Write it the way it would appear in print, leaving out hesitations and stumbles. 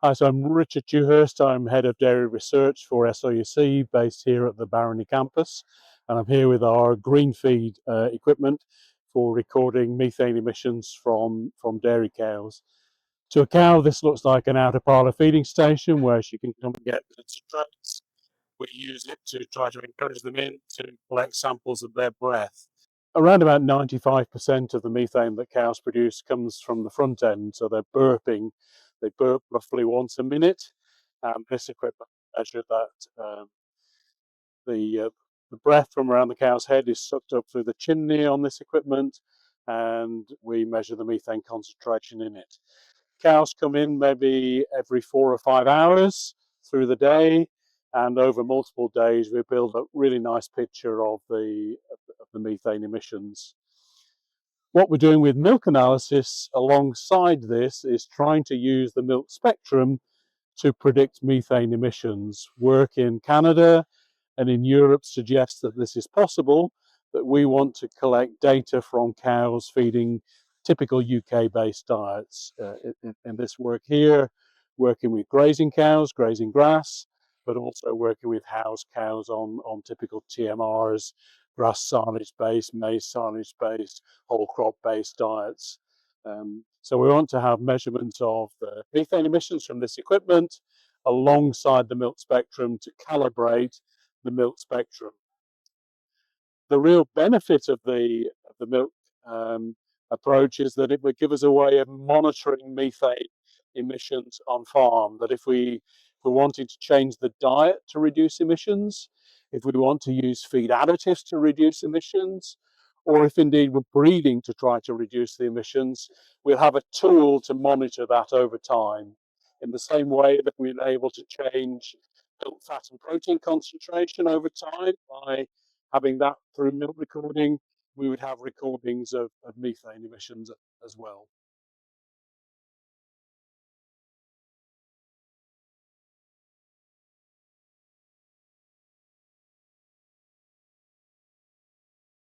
Hi, so I'm Richard Dewhurst. I'm Head of Dairy Research for SRUC, based here at the Barony Campus. And I'm here with our green feed equipment for recording methane emissions from dairy cows. To a cow, this looks like an outer parlour feeding station where she can come and get concentrates. We use it to try to encourage them in to collect samples of their breath. Around about 95% of the methane that cows produce comes from the front end, so they're burping. They burp roughly once a minute. This equipment measures that. The breath from around the cow's head is sucked up through the chimney on this equipment, and we measure the methane concentration in it. Cows come in maybe every 4 or 5 hours through the day, and over multiple days we build a really nice picture of the methane emissions. What we're doing with milk analysis alongside this is trying to use the milk spectrum to predict methane emissions. Work in Canada and in Europe suggests that this is possible, but we want to collect data from cows feeding typical UK-based diets. In this work here, working with grazing cows, grazing grass, but also working with house cows on typical TMRs, grass silage-based, maize silage-based, whole crop-based diets. So we want to have measurements of the methane emissions from this equipment alongside the milk spectrum to calibrate the milk spectrum. The real benefit of the milk approach is that it would give us a way of monitoring methane emissions on farm. That if we wanted to change the diet to reduce emissions, if we want to use feed additives to reduce emissions, or if indeed we're breeding to try to reduce the emissions, we'll have a tool to monitor that over time. In the same way that we're able to change milk fat and protein concentration over time by having that through milk recording, we would have recordings of methane emissions as well.